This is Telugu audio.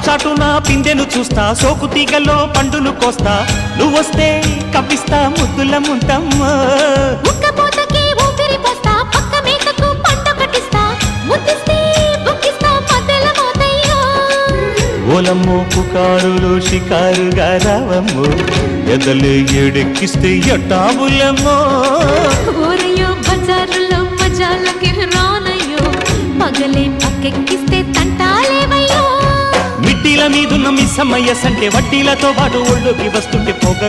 చాటున పిందెను చూస్తా, సోకు తీగల్లో పండును కోస్తా, నువ్వొస్తే కప్పిస్తా ముద్దుల ముంతమ్మ. ఉక్కపోతకి ఊపిరి పోస్తా, పక్క మేకకు పంట కట్టిస్తా, ముద్దిస్తే బుక్కిస్తా మధ్యల మోతయ్యో. ఓలమ్మో పుకారులో షికారుగా రావమ్మో, ఎదలు ఎడెక్కిస్తే ఎట్టాబులమ్మో. ఊరయ్యో బజారులో మజాలకి రానయ్యో, పగలే పక్కెక్కిస్తే తంటాలేవయ్యో. మిట్టిల మీదున్న మిస్సమ్మయ్య సంటే వడ్డీలతో పాటు ఒళ్ళోకి వస్తుంటే పొగ